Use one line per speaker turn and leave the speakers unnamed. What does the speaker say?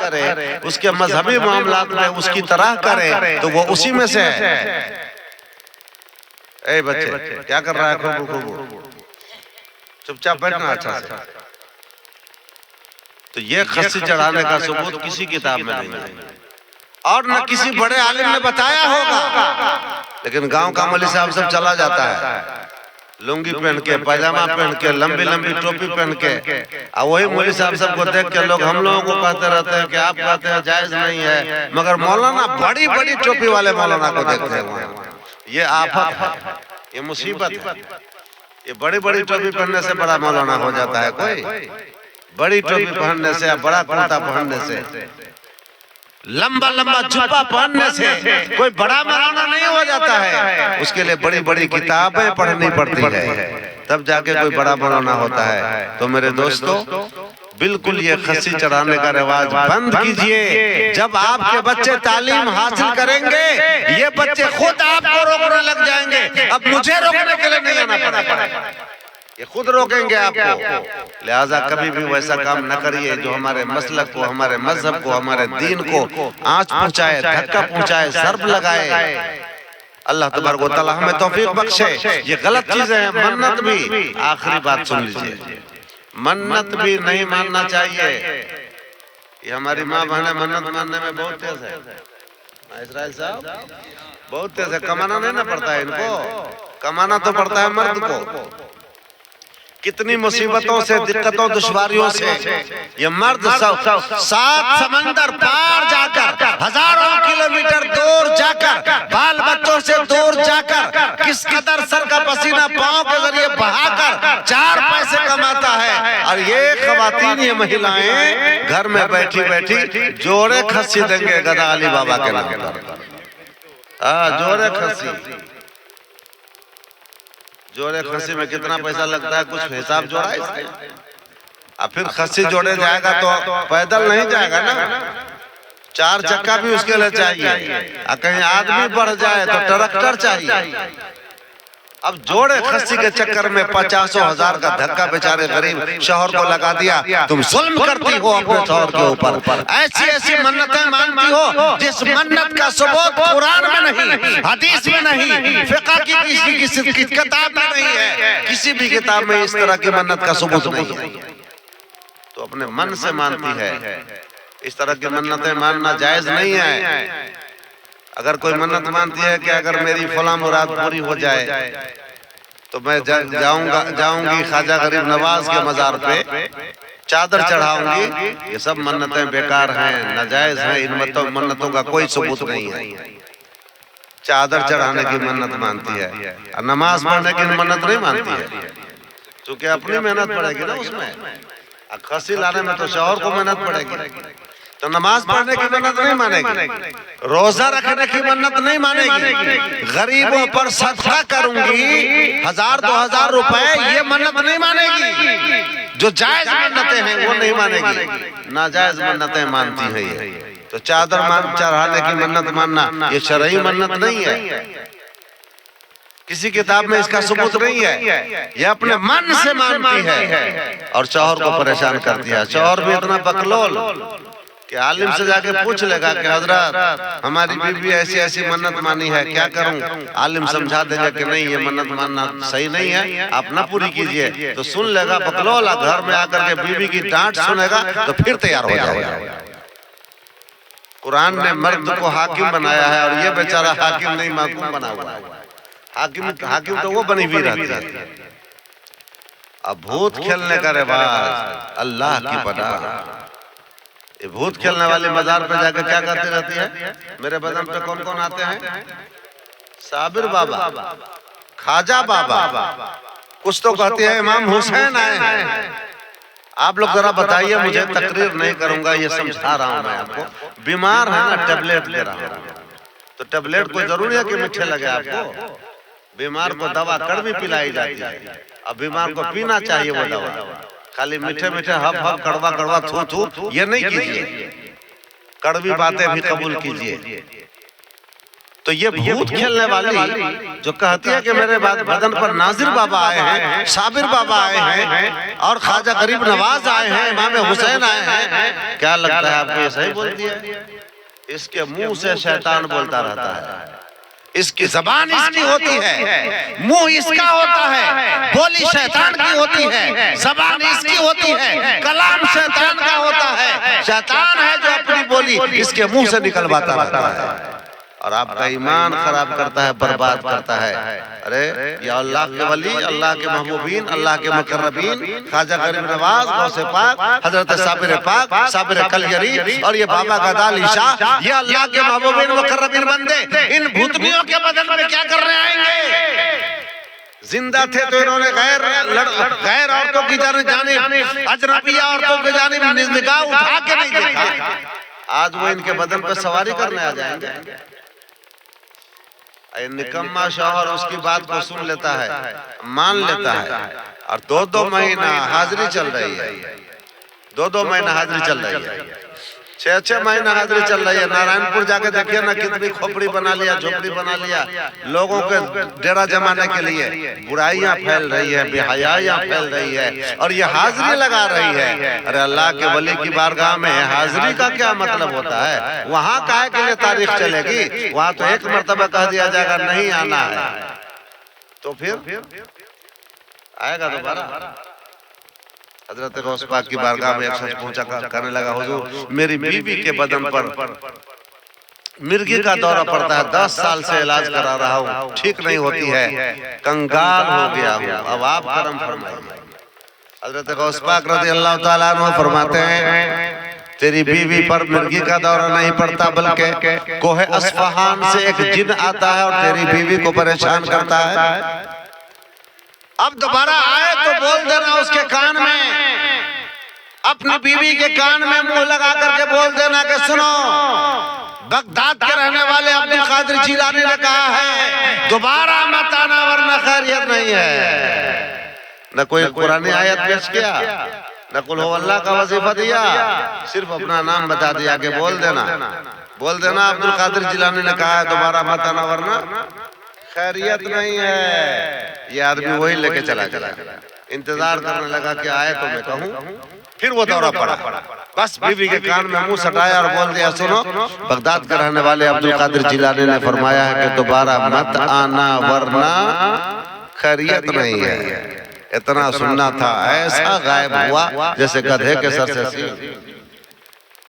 करे, उसके मजहबी मामलात में उसकी तरह करे तो वो उसी में से है। ए बच्चे क्या कर रहा है? खूब खूब चुपचाप बैठना अच्छा से। तो ये खस्सी चढ़ाने का सबूत किसी किताब में नहीं है और न किसी बड़े आलिम ने बताया होगा। लेकिन गांव का मौलवी साहब सब चला जाता है लुंगी पहन के, पैजामा पहन के, लंबी लंबी टोपी पहन के, और वही मौलवी साहब सबको देख के लोग हम लोगों को कहते रहते हैं कि आप कहते हैं जायज नहीं है, मगर मौलाना बड़ी बड़ी टोपी वाले मौलाना को देखते हैं वहाँ। ये आफत है, ये मुसीबत है। ये बड़ी बड़ी टोपी पहनने से बड़ा मौलाना हो जाता है कोई? बड़ी टोपी पहनने से या बड़ा कुर्ता पहनने से, लंबा लंबा जुब्बा पहनने से कोई बड़ा मौलाना नहीं हो जाता है। उसके लिए बड़ी बड़ी किताबें पढ़नी पड़ती है, तब जाके कोई बड़ा मौलाना होता है। तो मेरे दोस्तों, बिल्कुल ये खस्सी चढ़ाने का रिवाज बंद कीजिए। जब आपके बच्चे तालीम हासिल करेंगे, ये बच्चे खुद आपको रोकने लग जाएंगे। अब मुझे रोकने के लिए नहीं आना पड़ेगा, ये खुद रोकेंगे आपको। लिहाजा कभी भी वैसा काम न करिए जो हमारे मसलक को, हमारे मजहब को, हमारे दीन को आंच पहुंचाए, धक्का पहुंचाए, ज़र्ब लगाए। अल्लाह तबारक व तआला हमें तौफीक बख्शे। ये गलत चीजें हैं। मन्नत भी, आखिरी बात सुन लीजिए, मन्नत भी नहीं मानना चाहिए। ये हमारी माँ बहनें मन्नत मानने में बहुत तेज है। इसराइल साहब बहुत तेज है। कमाना नहीं ना पड़ता है इनको, कमाना तो पड़ता है मर्द को। कितनी मुसीबतों से, दिक्कतों, दुश्वारियों से ये मर्द सात समंदर पार जाकर, हजारों किलोमीटर दूर जाकर, बाल बच्चों से दूर जाकर, किस कदर सर का पसीना पांव के जरिए बहाकर 4 पैसे कमाता है। और ये खवातीन, ये महिलाएं घर में बैठी बैठी जोड़े खस्सी देंगे गदा अली बाबा के नाम पर। जोड़े खस्सी, जोड़े खस्सी में कितना पैसा लगता है, कुछ हिसाब जोड़ा है इसका? अब फिर खस्सी जोड़े जाएगा तो पैदल नहीं जाएगा ना, 4 चक्का भी उसके लिए चाहिए। और कहीं आदमी बढ़ जाए तो ट्रैक्टर चाहिए। अब जोड़े खस्सी के चक्कर में 50,000 का धक्का बेचारे गरीब शौहर को लगा दिया। तुम जुल्म करती हो अपने शौहर के ऊपर, ऐसी ऐसी मन्नतें मांगती हो जिस मन्नत का सबूत कुरान में नहीं, हदीस में नहीं, फिक़ह की किसी किताब में नहीं है। किसी भी किताब में इस तरह की मन्नत का सबूत नहीं है। तो अपने मन से मानती है। इस तरह की मन्नतें मानना जायज नहीं है। अगर कोई मन्नत मानती है कि अगर मेरी फला मुराद पूरी हो जाए तो मैं जाऊंगी ख्वाजा गरीब नवाज के मजार पे चादर चढ़ाऊंगी, ये सब मन्नतें बेकार हैं, नाजायज हैं। इन मन्नतों का कोई सबूत नहीं है। चादर चढ़ाने की मन्नत मानती है और नमाज पढ़ने की मन्नत नहीं मानती है, क्योंकि अपनी मेहनत पड़ेगी ना उसमें। खस्सी लाने में तो शौहर को मेहनत पड़ेगी। तो नमाज पढ़ने की मन्नत नहीं मानेगी, रोजा रखने की मन्नत नहीं मानेगी, गरीबों पर सदका करूंगी 1000-2000 रुपए, ये मन्नत नहीं मानेगी। जो जायज मन्नतें हैं वो नहीं मानेगी, नाजायज मन्नतें मानती है ये। तो चादर चढ़ाने की मन्नत मानना ये शरई मन्नत नहीं है। किसी किताब में इसका सबूत नहीं है। ये अपने मन से मानती है और शौहर को परेशान करती है। शौहर भी इतना बकलोल कि आलिम से जाके पूछ लेगा कि हजरत हमारी बीवी ऐसी ऐसी मन्नत मानी है, क्या करूं? आलिम समझा देगा कि नहीं, ये मन्नत मानना सही नहीं है, आप ना पूरी कीजिए। तो सुन लेगा बकलोला, घर में आकर के बीवी की डांट सुनेगा तो फिर तैयार हो जाएगा। कुरान ने मर्द को हाकिम बनाया है और ये बेचारा हाकिम नहीं, महकूम बना हुआ है। हाकिम तो वो बनी हुई रहती है। अब भूत खेलने का रिवाज, अल्लाह की पनाह। ये भूत खेलने वाले मजार पे जाकर क्या करती रहती है? मेरे बदन पे कौन कौन आते हैं? साबिर बाबा, खाजा बाबा, कुछ तो कहती है इमाम हुसैन आए हैं। आप लोग जरा बताइए, मुझे तकरीर नहीं करूंगा, ये समझा रहा हूं मैं आपको। बीमार है ना, टेबलेट दे रहा हूं। तो टेबलेट कोई जरूरी है कि मीठे लगे आपको? बीमार को दवा कड़वी पिलाई जाती है, अब बीमार को पीना चाहिए वो दवा। खाली मीठे मीठे हफ हफ, कड़वा कड़वा, थू थू ये नहीं कीजिए। कड़वी बातें भी कबूल कीजिए। तो ये भूत खेलने वाली जो कहती है कि मेरे बाद बदन पर नाजिर बाबा आए हैं, साबिर बाबा आए हैं और ख्वाजा गरीब नवाज आए हैं, इमाम हुसैन आए हैं, क्या लगता है आपको ये सही बोलती है? इसके मुंह से शैतान बोलता रहता है, इसकी जबान इसकी होती है, मुंह इसका होता है, बोली शैतान की होती है, जबान इसकी होती है, कलाम शैतान का होता है। शैतान है जो अपनी बोली इसके मुंह से निकलवाता रहता है और आपका ईमान खराब करता है, बर्बाद करता है। अरे या अल्लाह के वली, अल्लाह के महबूबीन, अल्लाह के मुकर्रबीन, ख्वाजा गरीब नवाज, गौसे पाक, हजरत साबिर पाक, साबिर कलयरी और ये बाबा गदाली शाह, ये अल्लाह के महबूबीन मुकर्रबीन बंदे इन भूतनियों के बदन में क्या करने आएंगे? जिंदा थे तो इन्होंने गैर औरतों की जानिब, अजनबिया औरतों की जानिब निगाह उठा के नहीं देखा। आज वो इनके बदन पर सवारी करने आ जाएंगे। निकम्मा शौहर उसकी बात को सुन लेता है, मान लेता है और 2-2 महीना हाजिरी चल रही है, 2-2 महीना हाजिरी चल रही है, 6-6 महीना हाजिरी चल रही है। नारायणपुर जाके देखिए ना, कितनी खोपड़ी बना लिया, झोपड़ी बना लिया लोगों के डेरा जमाने के लिए। बुराइयां फैल रही है, बेहयाइयां फैल रही है और ये हाजिरी लगा रही है। अरे अल्लाह के वली की बारगाह में हाजिरी का क्या मतलब होता है? वहां काहे के लिए तारीख चलेगी? वहां तो एक मर्तबा कह दिया जाएगा नहीं आना है, तो फिर आएगा दोबारा। हजरत गौस पाक की बारगाह में एक शख्स पहुंचा, कहने लगा हुजूर मेरी बीवी के बदन पर मिर्गी का दौरा पड़ता है, 10 साल से इलाज करा रहा हूँ, ठीक नहीं होती है, कंगाल हो गया हूँ, अब आप करम फरमाइए। हजरत गौस पाक रज़ी अल्लाह ताला अन्हु फरमाते हैं तेरी बीवी पर मिर्गी का दौरा नहीं पड़ता, बल्कि कोहे अस्फहान से एक जिन आता है और तेरी बीवी को परेशान करता है। अब दोबारा आए तो बोल देना उसके कान में, अपनी बीवी के कान में मुंह लगा करके बोल देना कि सुनो, बगदाद के रहने वाले अब्दुल कादिर जिलानी ने कहा है दोबारा मत आना वरना खैरियत नहीं है। न कोई कुरानी आयत पेश किया, न कुल अल्लाह का वजीफा दिया, सिर्फ अपना नाम बता दिया कि बोल देना अब्दुल कादिर जिलानी ने कहा है दोबारा मत आना वरना खैरियत नहीं है। ये आदमी वही लेके चला इंतजार करने लगा कि आए तो मैं कहूँ। फिर वो दौरा पड़ा, बस बीवी के कान में मुंह सटाया और बोल दिया सुनो, बगदाद के रहने वाले अब्दुल कादिर जिलानी ने फरमाया है कि दोबारा मत आना वरना खैरियत नहीं है। इतना सुनना था, ऐसा गायब हुआ जैसे गधे के सर से